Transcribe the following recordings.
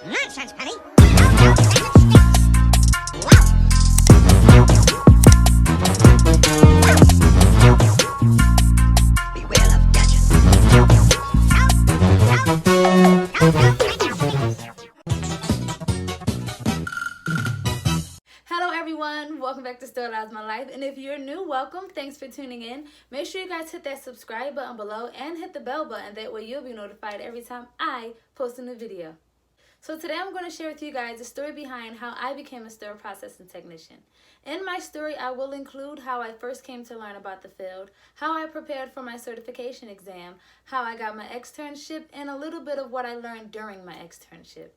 Nonsense, honey. Beware of gadgets. Hello everyone, welcome back to Sterilize My Life, and if you're new, welcome. Thanks for tuning in. Make sure you guys hit that subscribe button below and hit the bell button. That way you'll be notified every time I post a new video. So today I'm going to share with you guys the story behind how I became a sterile processing technician. In my story, I will include how I first came to learn about the field, how I prepared for my certification exam, how I got my externship, and a little bit of what I learned during my externship.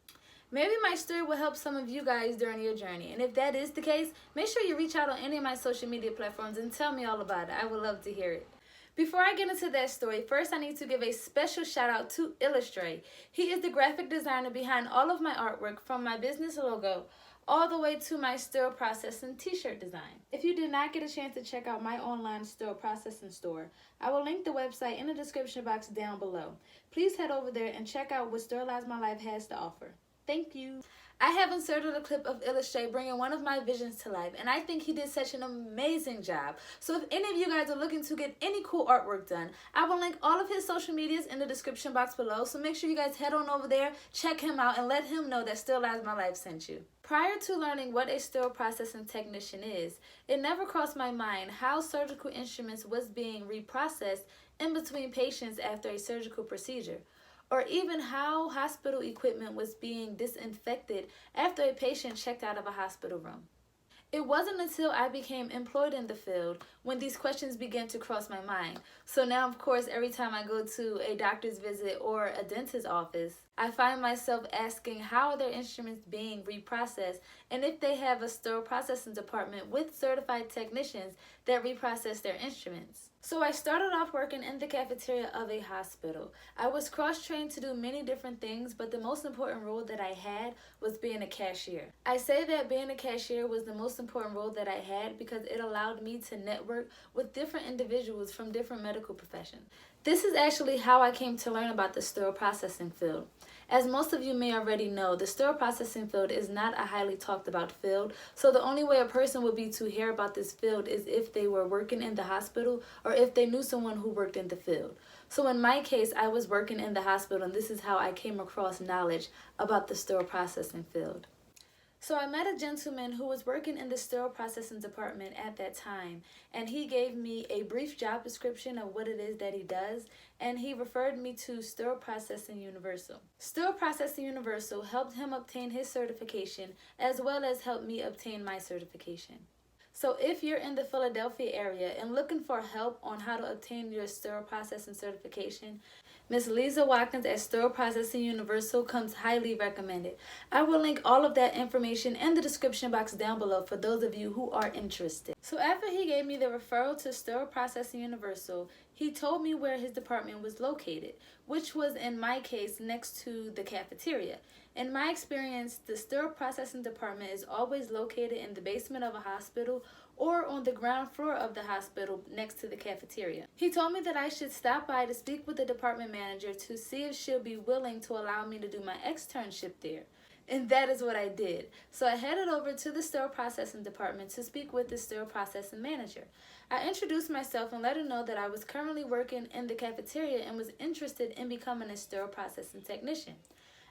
Maybe my story will help some of you guys during your journey, and if that is the case, make sure you reach out on any of my social media platforms and tell me all about it. I would love to hear it. Before I get into that story, first I need to give a special shout out to Illustrate. He is the graphic designer behind all of my artwork, from my business logo all the way to my sterile processing t-shirt design. If you did not get a chance to check out my online sterile processing store, I will link the website in the description box down below. Please head over there and check out what Sterilize My Life has to offer. Thank you. I have inserted a clip of Illustrate bringing one of my visions to life, and I think he did such an amazing job. So if any of you guys are looking to get any cool artwork done, I will link all of his social medias in the description box below, so make sure you guys head on over there, check him out, and let him know that Sterilize My Life sent you. Prior to learning what a sterile processing technician is, it never crossed my mind how surgical instruments was being reprocessed in between patients after a surgical procedure, or even how hospital equipment was being disinfected after a patient checked out of a hospital room. It wasn't until I became employed in the field when these questions began to cross my mind. So now, of course, every time I go to a doctor's visit or a dentist's office, I find myself asking how are their instruments being reprocessed, and if they have a sterile processing department with certified technicians that reprocess their instruments. So I started off working in the cafeteria of a hospital. I was cross-trained to do many different things, but the most important role that I had was being a cashier. I say that being a cashier was the most important role that I had because it allowed me to network with different individuals from different medical professions. This is actually how I came to learn about the sterile processing field. As most of you may already know, the sterile processing field is not a highly talked about field, so the only way a person would be to hear about this field is if they were working in the hospital or if they knew someone who worked in the field. So in my case, I was working in the hospital, and this is how I came across knowledge about the sterile processing field. So I met a gentleman who was working in the sterile processing department at that time, and he gave me a brief job description of what it is that he does, and he referred me to Sterile Processing Universal. Sterile Processing Universal helped him obtain his certification as well as helped me obtain my certification. So if you're in the Philadelphia area and looking for help on how to obtain your sterile processing certification, Ms. Lisa Watkins at Sterile Processing Universal comes highly recommended. I will link all of that information in the description box down below for those of you who are interested. So after he gave me the referral to Sterile Processing Universal, he told me where his department was located, which was in my case next to the cafeteria. In my experience, the sterile processing department is always located in the basement of a hospital or on the ground floor of the hospital next to the cafeteria. He told me that I should stop by to speak with the department manager to see if she'll be willing to allow me to do my externship there. And that is what I did. So I headed over to the sterile processing department to speak with the sterile processing manager. I introduced myself and let her know that I was currently working in the cafeteria and was interested in becoming a sterile processing technician.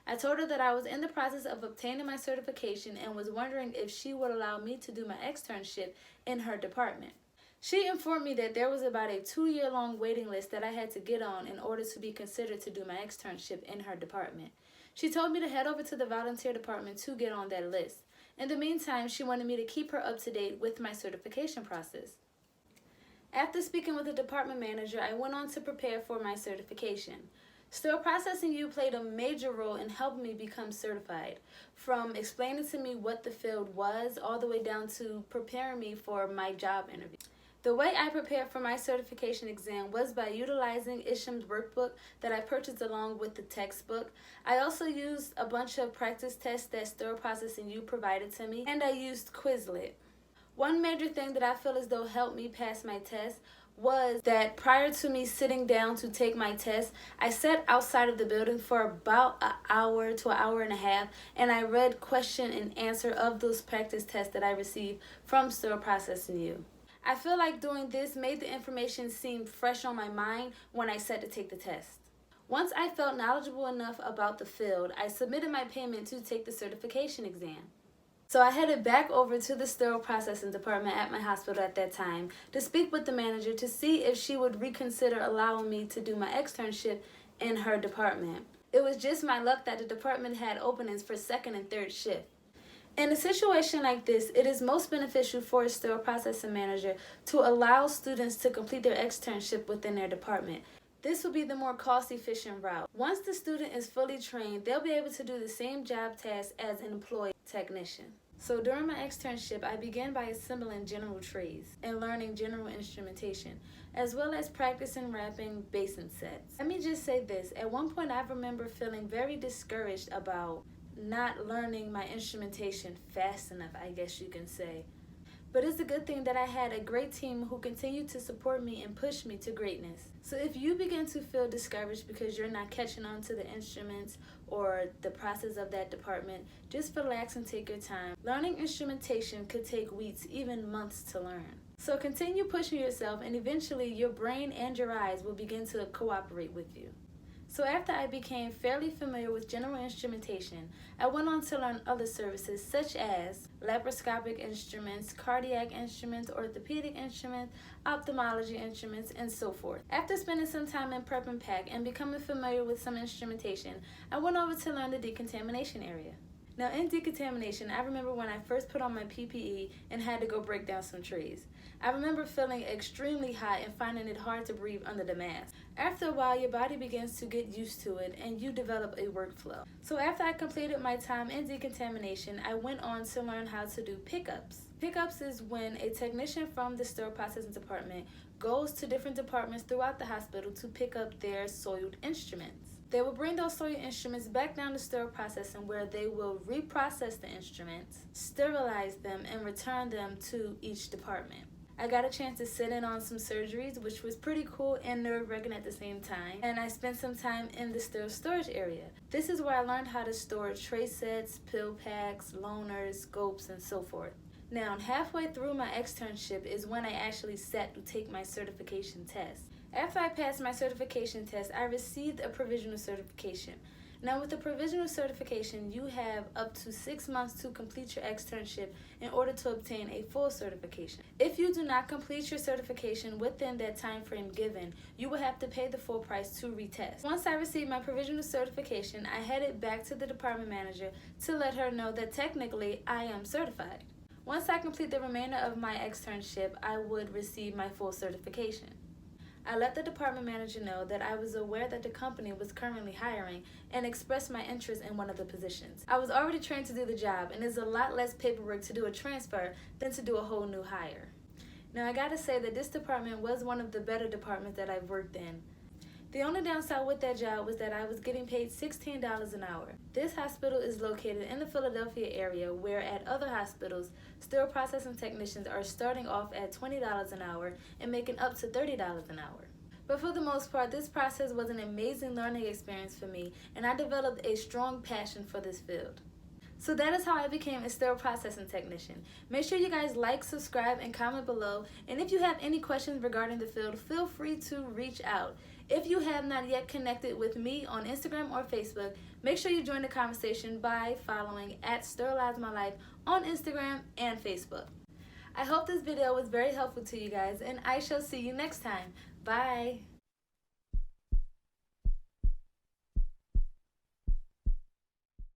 I told her that I was in the process of obtaining my certification and was wondering if she would allow me to do my externship in her department. She informed me that there was about a 2-year-long waiting list that I had to get on in order to be considered to do my externship in her department. She told me to head over to the volunteer department to get on that list. In the meantime, she wanted me to keep her up to date with my certification process. After speaking with the department manager, I went on to prepare for my certification. Sterile Processing U played a major role in helping me become certified, from explaining to me what the field was all the way down to preparing me for my job interview. The way I prepared for my certification exam was by utilizing Isham's workbook that I purchased along with the textbook. I also used a bunch of practice tests that Sterile Processing U provided to me, and I used Quizlet. One major thing that I feel as though helped me pass my test was that prior to me sitting down to take my test, I sat outside of the building for about an hour to an hour and a half, and I read question and answer of those practice tests that I received from Sterile Processing U. I feel like doing this made the information seem fresh on my mind when I set to take the test. Once I felt knowledgeable enough about the field, I submitted my payment to take the certification exam. So I headed back over to the sterile processing department at my hospital at that time to speak with the manager to see if she would reconsider allowing me to do my externship in her department. It was just my luck that the department had openings for second and third shift. In a situation like this, it is most beneficial for a sterile processing manager to allow students to complete their externship within their department. This will be the more cost-efficient route. Once the student is fully trained, they'll be able to do the same job tasks as an employed technician. So during my externship, I began by assembling general trays and learning general instrumentation, as well as practicing wrapping basin sets. Let me just say this, at one point I remember feeling very discouraged about not learning my instrumentation fast enough, I guess you can say. But it's a good thing that I had a great team who continued to support me and push me to greatness. So if you begin to feel discouraged because you're not catching on to the instruments or the process of that department, just relax and take your time. Learning instrumentation could take weeks, even months to learn. So continue pushing yourself, and eventually your brain and your eyes will begin to cooperate with you. So after I became fairly familiar with general instrumentation, I went on to learn other services such as laparoscopic instruments, cardiac instruments, orthopedic instruments, ophthalmology instruments, and so forth. After spending some time in prep and pack and becoming familiar with some instrumentation, I went over to learn the decontamination area. Now in decontamination, I remember when I first put on my PPE and had to go break down some trays. I remember feeling extremely hot and finding it hard to breathe under the mask. After a while, your body begins to get used to it and you develop a workflow. So after I completed my time in decontamination, I went on to learn how to do pickups. Pickups is when a technician from the sterile processing department goes to different departments throughout the hospital to pick up their soiled instruments. They will bring those soiled instruments back down to sterile processing, where they will reprocess the instruments, sterilize them, and return them to each department. I got a chance to sit in on some surgeries, which was pretty cool and nerve-wracking at the same time, and I spent some time in the sterile storage area. This is where I learned how to store tray sets, pill packs, loaners, scopes, and so forth. Now, halfway through my externship is when I actually sat to take my certification test. After I passed my certification test, I received a provisional certification. Now with the provisional certification, you have up to 6 months to complete your externship in order to obtain a full certification. If you do not complete your certification within that time frame given, you will have to pay the full price to retest. Once I received my provisional certification, I headed back to the department manager to let her know that technically I am certified. Once I complete the remainder of my externship, I would receive my full certification. I let the department manager know that I was aware that the company was currently hiring and expressed my interest in one of the positions. I was already trained to do the job, and it's a lot less paperwork to do a transfer than to do a whole new hire. Now I gotta say that this department was one of the better departments that I've worked in. The only downside with that job was that I was getting paid $16 an hour. This hospital is located in the Philadelphia area, where at other hospitals, sterile processing technicians are starting off at $20 an hour and making up to $30 an hour. But for the most part, this process was an amazing learning experience for me, and I developed a strong passion for this field. So that is how I became a sterile processing technician. Make sure you guys like, subscribe, and comment below. And if you have any questions regarding the field, feel free to reach out. If you have not yet connected with me on Instagram or Facebook, make sure you join the conversation by following @SterileMyLife on Instagram and Facebook. I hope this video was very helpful to you guys, and I shall see you next time. Bye.